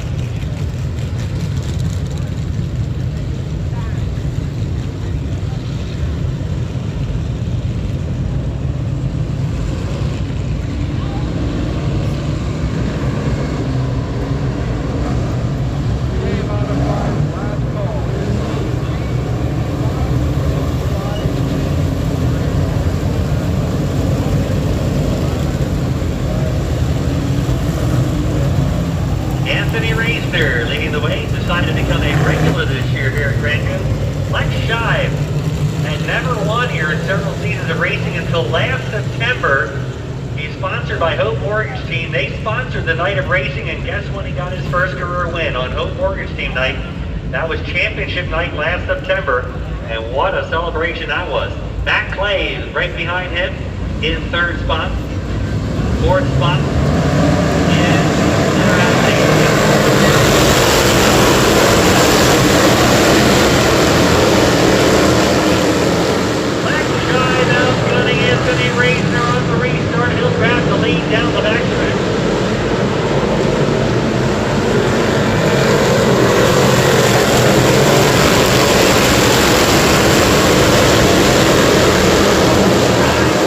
Anthony Reisner leading the way, decided to become a regular this year here at Grand Coulee. Lex Shive had never won here in several seasons of racing until last September. He's sponsored by Hope Mortgage Team. They sponsored the night of racing, and guess when he got his first career win on Hope Mortgage Team night? That was championship night last September, and what a celebration that was. Matt Clay is right behind him in third spot. Fourth spot is Anthony Reisner on the restart. He'll grab the lead down the backstretch.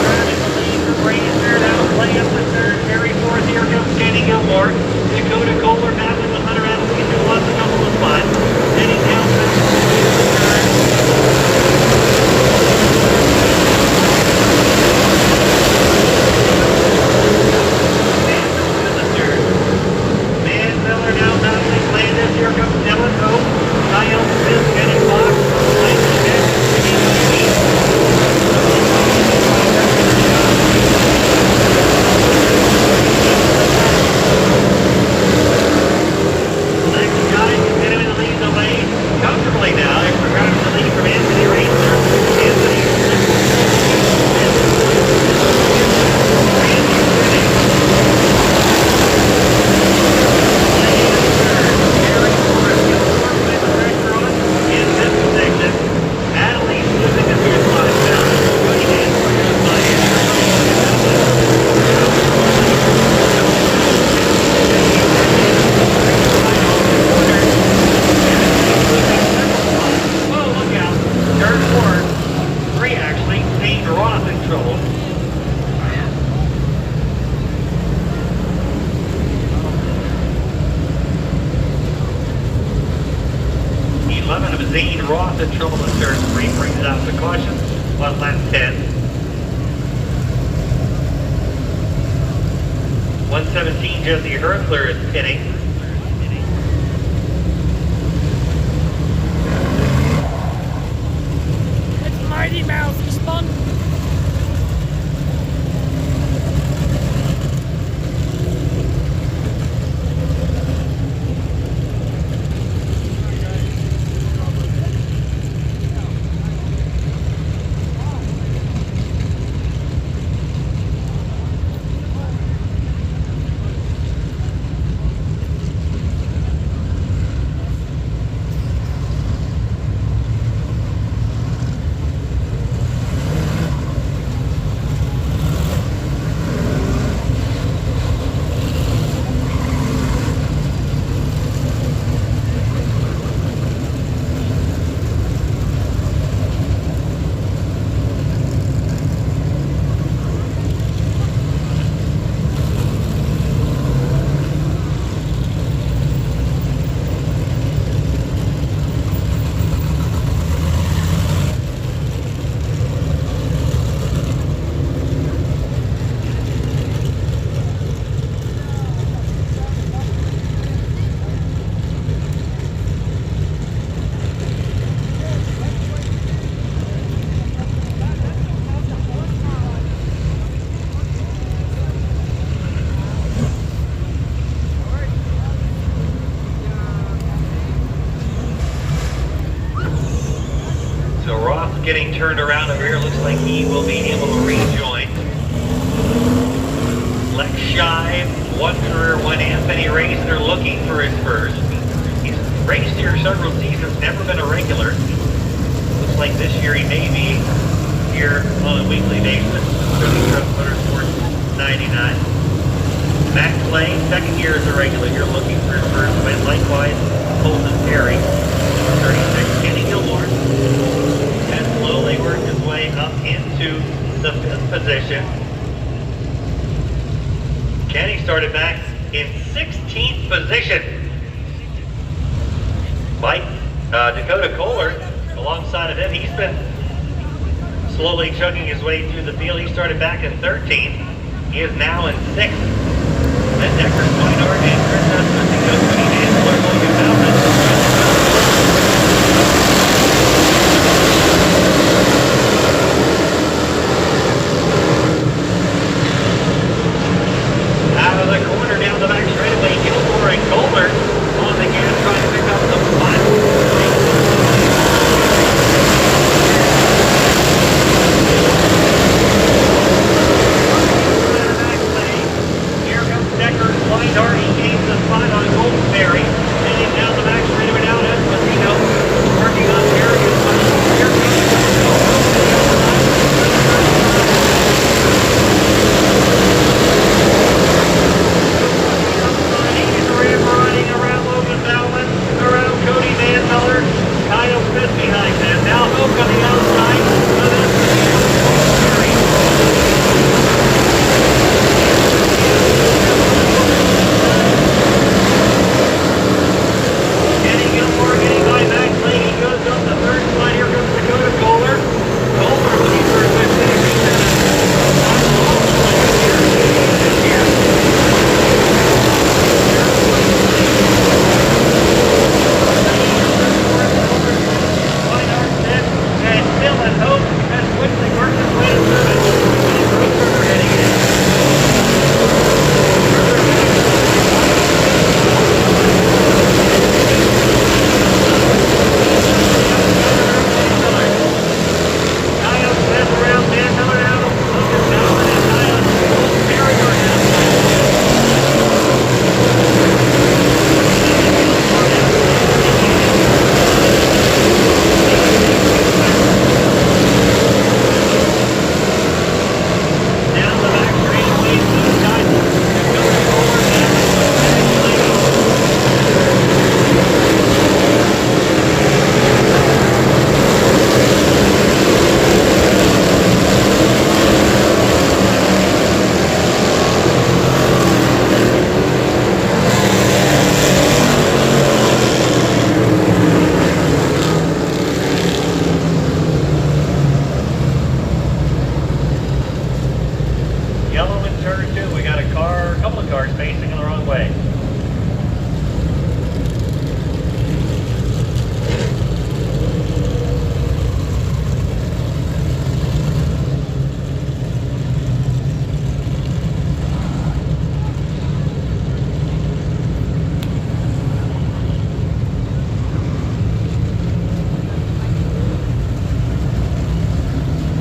Grabbing the lead from Reisner. That'll play up the third. Carry fourth. Here comes Kenny Gilmore. Dakota Kohler battling with Hunter Adams. He still lost a couple of spots. Heading down to the third. Here comes Dylan Hope. Kyle Smith getting blocked. Mike Schmidt taking the lead. Next guy can get him in the lead away comfortably now. They're grabbing the lead from Anthony Reisner. Anthony Zane Roth in trouble in turn 3, brings it out to caution on lap 10. 117, Jesse Hertzler is pitting. It's Mighty Mouse, he spun. getting turned around over here. Looks like he will be able to rejoin. Lex Shive, one career, one Anthony Raisner looking for his first. He's raced here several seasons, never been a regular. Looks like this year he may be here on a weekly basis. Truck Motorsports 99. Matt Clay, second year as a regular. You're looking for his first win. Likewise, Colton Perry, 36. Kenny Gilmore has slowly worked his way up into the 5th position. Kenny started back in 16th position. Mike Dakota Kohler alongside of him. He's been slowly chugging his way through the field. He started back in 13th. He is now in 6th. Then Decker, Swinehart, and Chris Estes, and Coach Team Ansler, Logan Bowman. Out of the corner, down the back straightaway, Gilmore and Kohler on the gas, trying to pick up some fun. Here comes Decker, Swinehart, he gains the spot on Goldenberry, heading down the back straightaway down Esposito, working on Perry as much. Here comes running around Logan Bowman, around Cody Van Miller, Kyle Smith behind them. Now Hope on the outside of Esposito. Kenny Gilmore getting by Max Lane. He goes up the 3rd spot. Here comes Dakota Kohler. Kohler looking for a good finish. And Phil and Hope has quickly worked his way through it. And Rosenberger heading in. Kyle Smith around Dan Miller now. Logan Bowman and Kyle Perry are now. Down the back straightaway, these guys going forward and yellow in turn 2. We got a couple of cars facing in the wrong way.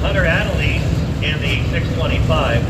Hunter Adelise in the 625.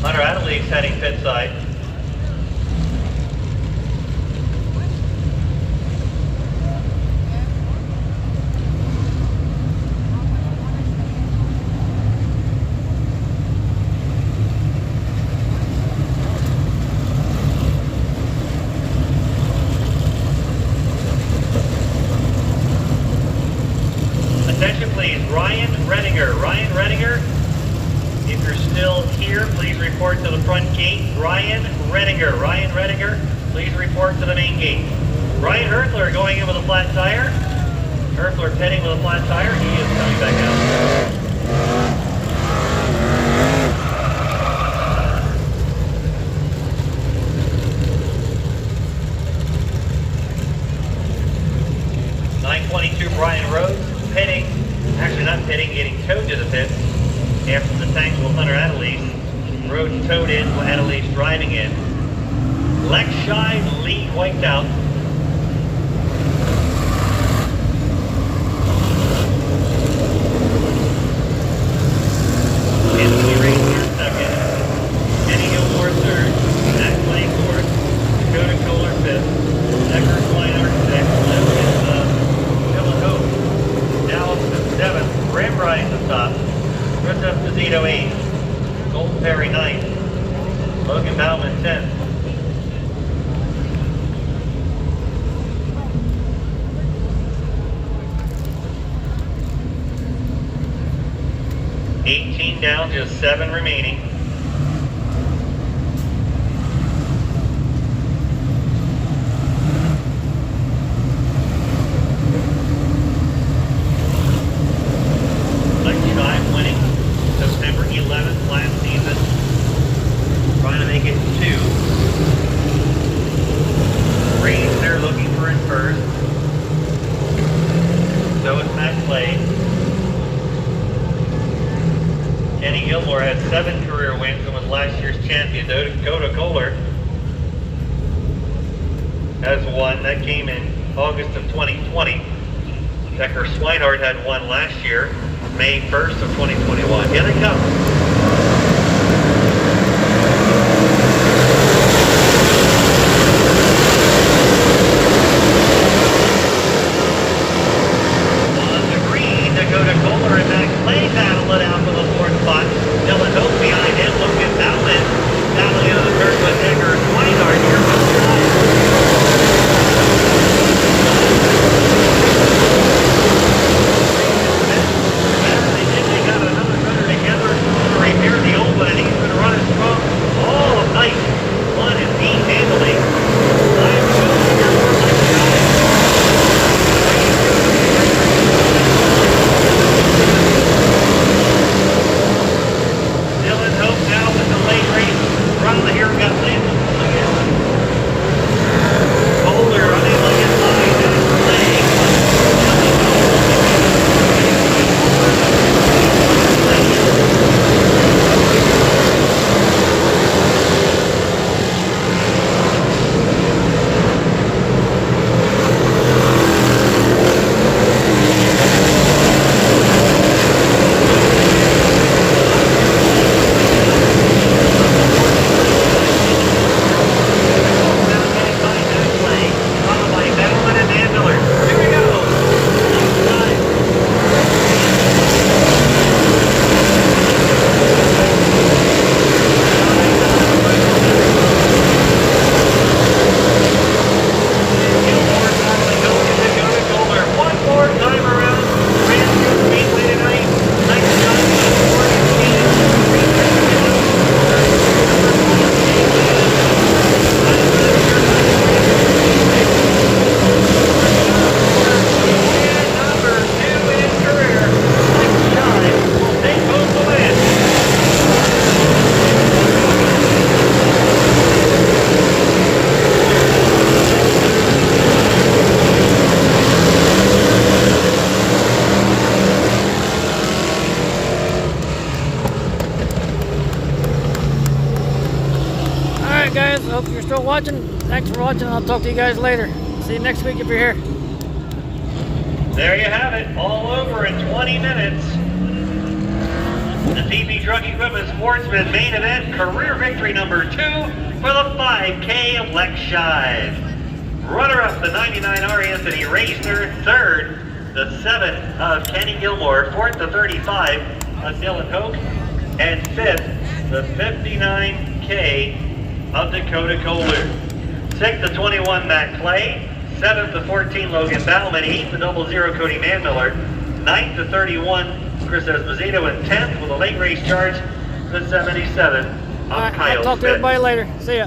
Hunter Adelise heading pit side. Attention please, Ryan Redinger. Ryan Redinger, if you're still here, please report to the front gate. Ryan Redinger. Ryan Redinger please report to the main gate. Brian Hertler going in with a flat tire. Hertler pitting with a flat tire. He is coming back out. Brian Rhodes pitting, actually not pitting, getting towed to the pits after the tank with Hunter Adelise. Rhodes towed in, Adelise driving in. Lex Shive, lead wiped out. Anthony Rainier second. Kenny Gilmore third. Matt Clay fourth. Dakota Kohler fifth. Decker Kleinert sixth. Dylan Hope now up to seventh. Ramrise the top. Chris Esposito eighth. Colton Perry ninth. Logan Bauman 10th. Down, just 7 remaining. Lex Shive winning September 11th last season. Trying to make it 2. Reigns there looking for his first. So is Matt Clay. Kenny Gilmore had 7 career wins and was last year's champion. Dakota Kohler has one. That came in August of 2020. Decker Swinehart had one last year, May 1st of 2021. Here they come. Dakota Kohler and Max Clay battle it out for the 4th spot. Dylan Hope behind him. Logan Bauman battling into the 3rd with Decker and Swinehart. Here comes Shive. They got another runner together to repair the old one, and he's been running strong all night. One is being handling. Dylan Hope now with the late race run. Here got Landon again. Kohler unable to get by. That is playing. Guys, I hope you're still watching. Thanks for watching. I'll talk to you guys later. See you next week if you're here. There you have it, all over in 20 minutes. The TP Truck Equipment Sportsman main event, career victory number 2 for the 5K of Lex Shive. Runner-up, the 99R Anthony Reisner. 3rd, the 7 of Kenny Gilmore. 4th, the 35 of Dylan Hope. And 5th, the 59K of Dakota Kohler. 6th to 21, Matt Clay. 7th to 14, Logan Bauman. 8th to 00, Cody Manmiller. 9th to 31, Chris Esposito. And 10th with a late race charge, the 77 of Kyle I'll talk to Smith. everybody later. See ya.